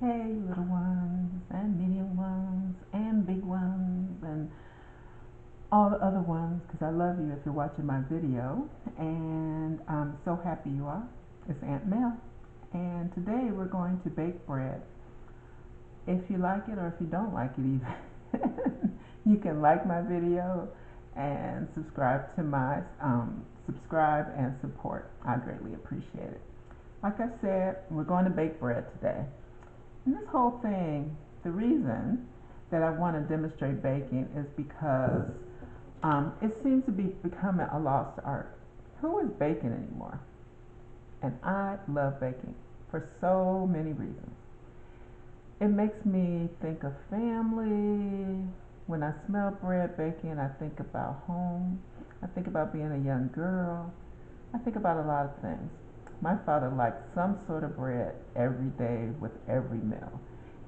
Hey, little ones, and medium ones, and big ones, and all the other ones, because I love you if you're watching my video. And I'm so happy you are. It's Aunt Mel. And today we're going to bake bread. If you like it or if you don't like it, even, you can like my video and subscribe and support. I greatly appreciate it. Like I said, we're going to bake bread today. And this whole thing, the reason that I want to demonstrate baking is because it seems to be becoming a lost art. Who is baking anymore? And I love baking for so many reasons. It makes me think of family. When I smell bread baking, I think about home. I think about being a young girl. I think about a lot of things. My father liked some sort of bread every day with every meal.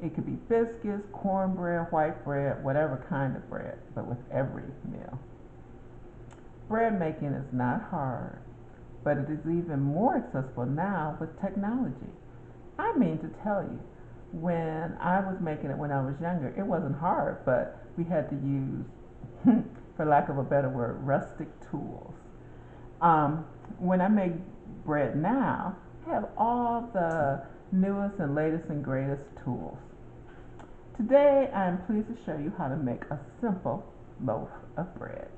It could be biscuits, cornbread, white bread, whatever kind of bread, but with every meal. Bread making is not hard, but it is even more accessible now with technology. I mean to tell you, when I was making it when I was younger, it wasn't hard, but we had to use, for lack of a better word, rustic tools. When I make bread now, I have all the newest and latest and greatest tools. Today, I am pleased to show you how to make a simple loaf of bread.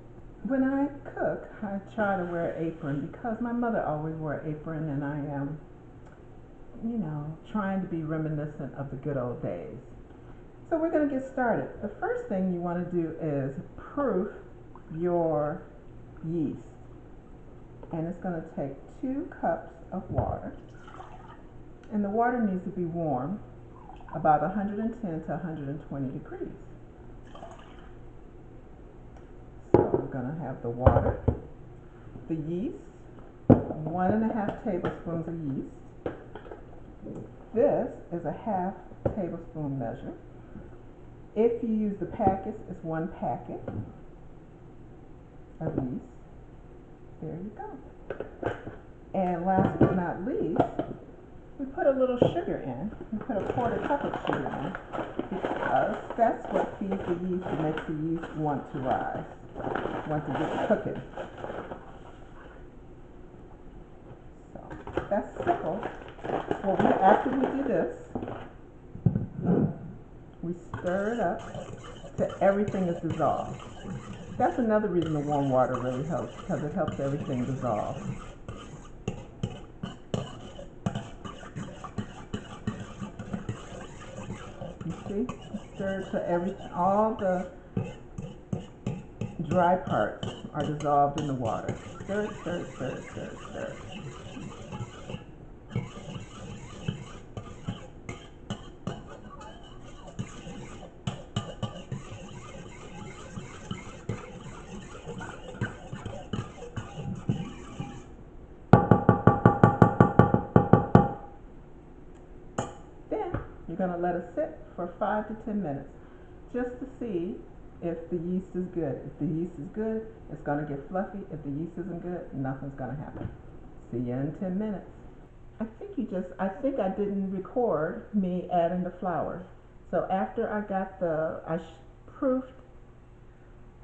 When I cook, I try to wear an apron because my mother always wore an apron, and I am, trying to be reminiscent of the good old days. So we're going to get started. The first thing you want to do is proof your yeast. And it's going to take 2 cups of water. And the water needs to be warm, about 110 to 120 degrees. So we're going to have the water, the yeast, 1.5 tablespoons of yeast. This is a half tablespoon measure. If you use the packets, it's 1 packet of yeast. There you go. And last but not least, we put a little sugar in. We put a 1/4 cup of sugar in because that's what feeds the yeast and makes the yeast want to rise, want to get cooking. So that's simple. Well, after we do this, we stir it up till everything is dissolved. That's another reason the warm water really helps, because it helps everything dissolve. You see? Stir it till all the dry parts are dissolved in the water. Stir it, stir it, stir it, stir it, stir it. Then you're going to let it sit for 5 to 10 minutes just to see if the yeast is good. If the yeast is good, it's going to get fluffy. If the yeast isn't good, nothing's going to happen. See you in 10 minutes. I think I didn't record me adding the flour. So after I got proofed,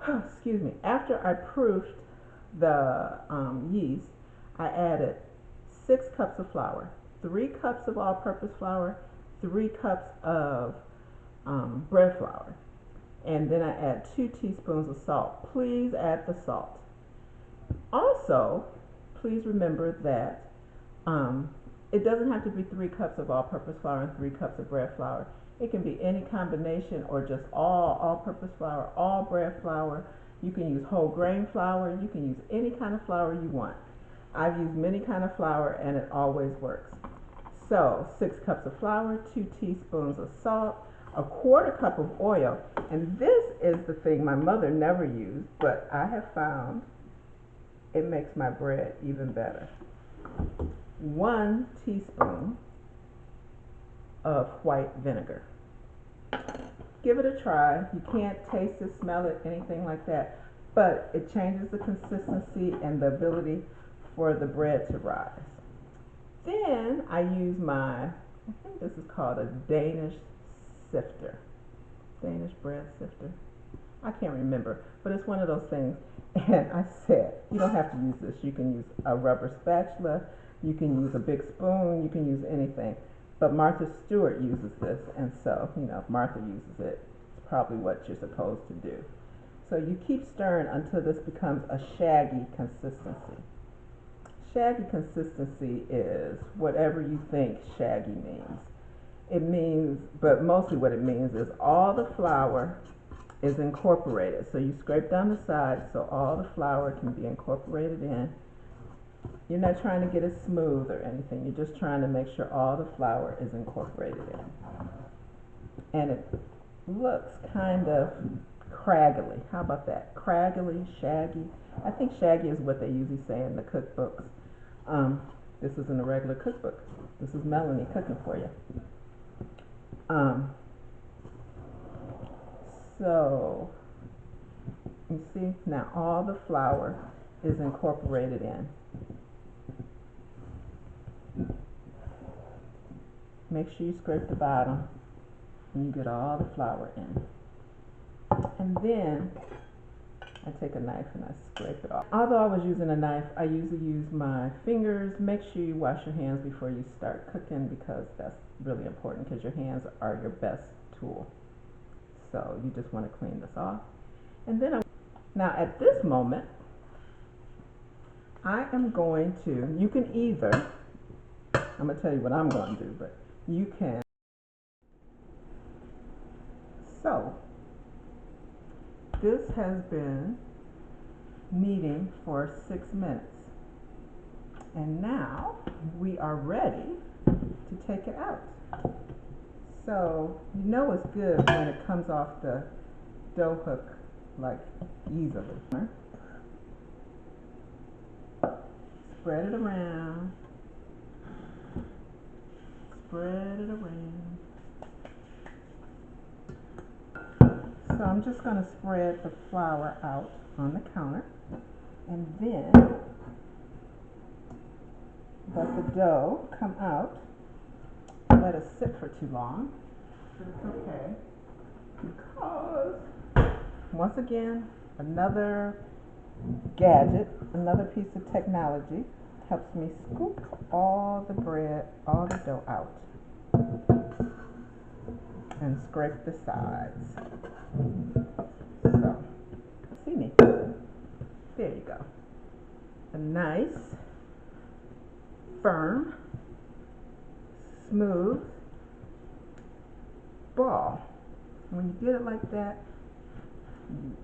excuse me, after I proofed the yeast, I added 6 cups of flour, 3 cups of all-purpose flour, 3 cups of bread flour, and then I add 2 teaspoons of salt. Please add the salt. Also, please remember that it doesn't have to be 3 cups of all-purpose flour and 3 cups of bread flour. It can be any combination, or just all-purpose flour, all bread flour. You can use whole grain flour. You can use any kind of flour you want. I've used many kind of flour and it always works. So 6 cups of flour, 2 teaspoons of salt, a 1/4 cup of oil. And this is the thing my mother never used, but I have found it makes my bread even better. 1 teaspoon of white vinegar. Give it a try. You can't taste it, smell it, anything like that, but it changes the consistency and the ability for the bread to rise. Then I use my I think this is called a Danish sifter. Danish bread sifter. I can't remember, but it's one of those things. And I said, you don't have to use this. You can use a rubber spatula, you can use a big spoon, you can use anything. But Martha Stewart uses this, and so, if Martha uses it, it's probably what you're supposed to do. So you keep stirring until this becomes a shaggy consistency. Shaggy consistency is whatever you think shaggy means. It means, but mostly what it means is all the flour is incorporated. So you scrape down the sides so all the flour can be incorporated in. You're not trying to get it smooth or anything. You're just trying to make sure all the flour is incorporated in. And it looks kind of craggly. How about that? Craggly, shaggy. I think shaggy is what they usually say in the cookbooks. This isn't a regular cookbook. This is Melanie cooking for you. So, you see, now all the flour is incorporated in. Make sure you scrape the bottom and you get all the flour in. And then I take a knife and I scrape it off. Although I was using a knife, I usually use my fingers. Make sure you wash your hands before you start cooking, because that's really important, because your hands are your best tool. So you just want to clean this off. And then now at this moment, I am going to, you can either, I'm going to tell you what I'm going to do, but you can. So this has been kneading for 6 minutes. And now we are ready to take it out. So you know it's good when it comes off the dough hook like easily. Spread it around. Spread it around. So I'm just going to spread the flour out on the counter, and then let the dough come out. Let it sit for too long, but it's okay, because once again, another gadget, another piece of technology helps me scoop all the bread, all the dough out, and scrape the sides. So, see me. There you go. A nice, firm, smooth ball. When you get it like that, you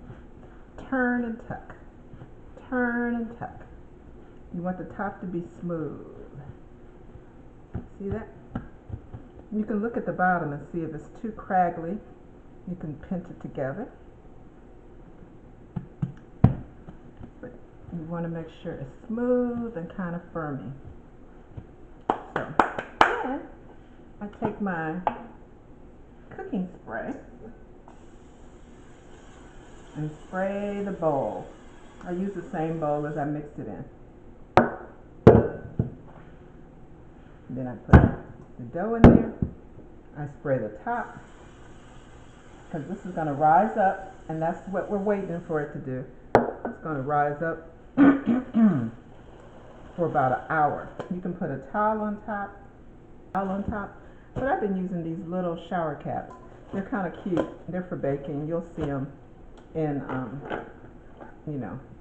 turn and tuck. Turn and tuck. You want the top to be smooth. See that? You can look at the bottom and see if it's too craggly. You can pinch it together. But you want to make sure it's smooth and kind of firmy. So then I take my cooking spray and spray the bowl. I use the same bowl as I mixed it in. Then I put the dough in there. I spray the top, because this is going to rise up, and that's what we're waiting for it to do. It's going to rise up for about an hour. You can put a towel on top, but I've been using these little shower caps. They're kind of cute. They're for baking. You'll see them in,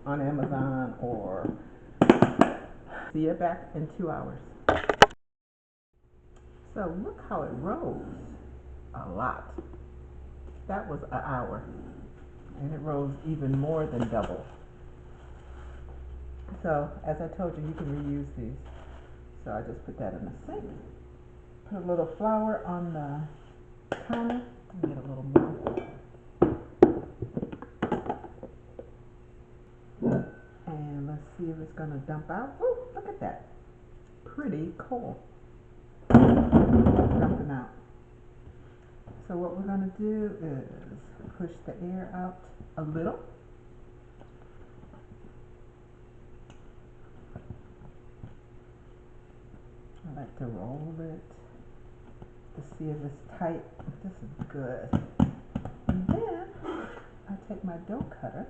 on Amazon, or see it back in 2 hours. So look how it rose. A lot. That was an hour, and it rose even more than double. So as I told you, you can reuse these. So I just put that in the sink. Put a little flour on the counter. Get a little more. And let's see if it's going to dump out. Ooh, look at that. Pretty cool. Dumping out. So what we're going to do is push the air out a little. I like to roll it to see if it's tight. This is good. And then I take my dough cutter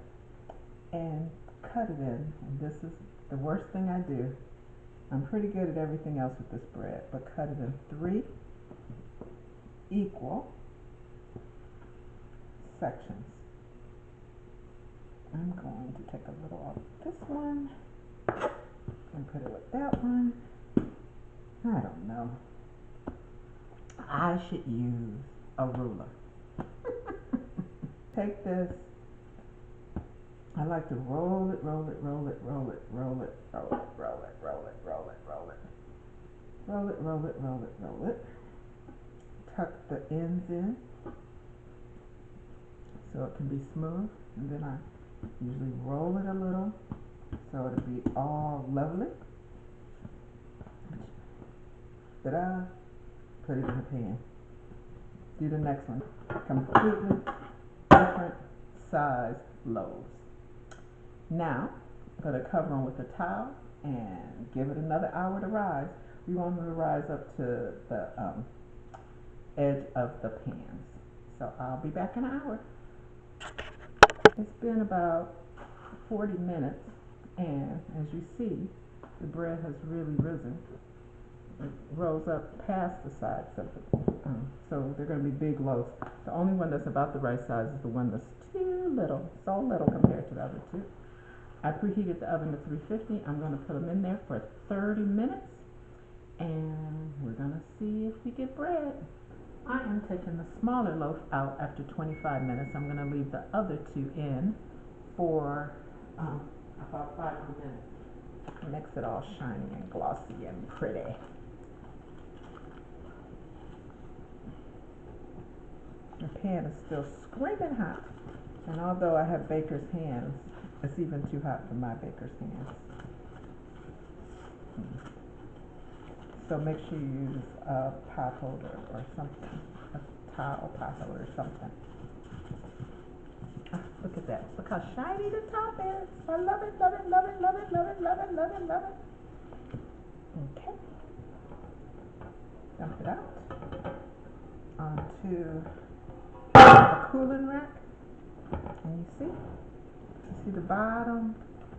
and cut it in. And this is the worst thing I do. I'm pretty good at everything else with this bread, but cut it in 3 equal sections. I'm going to take a little off this one and put it with that one. I don't know. I should use a ruler. Take this. I like to roll it, roll it, roll it, roll it, roll it, roll it, roll it, roll it, roll it, roll it. Roll it, roll it, roll it, roll it. Tuck the ends in so it can be smooth. And then I usually roll it a little so it'll be all lovely. Ta-da! Put it in the pan. Do the next one. Completely different size loaves. Now, put a cover on with a towel and give it another hour to rise. We want it to rise up to the edge of the pans. So I'll be back in an hour. It's been about 40 minutes, and as you see, the bread has really risen. It rolls up past the sides of it. So they're going to be big loaves. The only one that's about the right size is the one that's too little, so little compared to the other two. I preheated the oven to 350. I'm going to put them in there for 30 minutes, and we're going to see if we get bread. I am taking the smaller loaf out after 25 minutes. I'm going to leave the other two in for about 5 more minutes. Makes it all shiny and glossy and pretty. The pan is still screaming hot, and although I have baker's hands, it's even too hot for my baker's hands. So make sure you use a pot holder or something, a towel pot holder or something. Look at that. Look how shiny the top is. I love it, love it, love it, love it, love it, love it, love it, love it. Okay. Dump it out onto a cooling rack. And you see the bottom,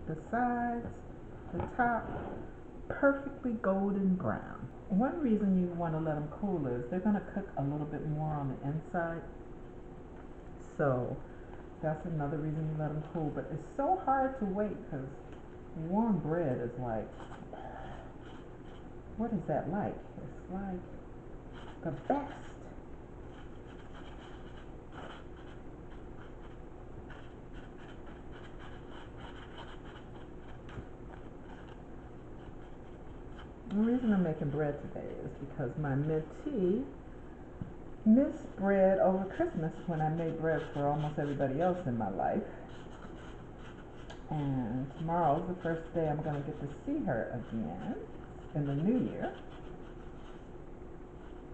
the sides, the top, perfectly golden brown. One reason you want to let them cool is they're going to cook a little bit more on the inside. So that's another reason you let them cool. But it's so hard to wait because warm bread is like, what is that like? It's like the best. The reason I'm making bread today is because my mentee missed bread over Christmas when I made bread for almost everybody else in my life. And tomorrow's the first day I'm going to get to see her again in the new year.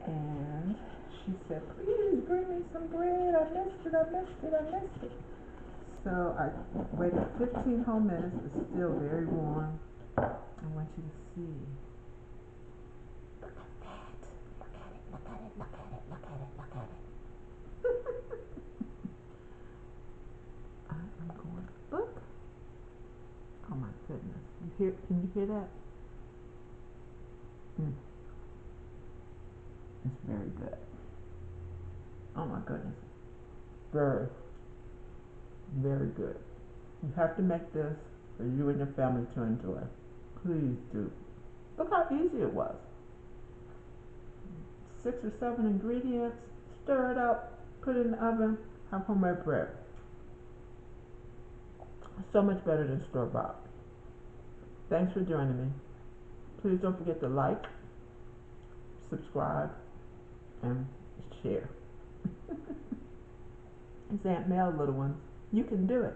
And she said, please bring me some bread. I missed it, I missed it, I missed it. So I waited 15 whole minutes. It's still very warm. I want you to see. Look at that. Look at it, look at it, look at it, look at it, look at it. I'm going, look. Oh my goodness. Can you hear that? It's very good. Oh my goodness. Very, very good. You have to make this for you and your family to enjoy. Please do. Look how easy it was. 6 or 7 ingredients, stir it up, put it in the oven, have homemade bread. So much better than store-bought. Thanks for joining me. Please don't forget to like, subscribe, and share. It's Aunt Mel, little ones. You can do it.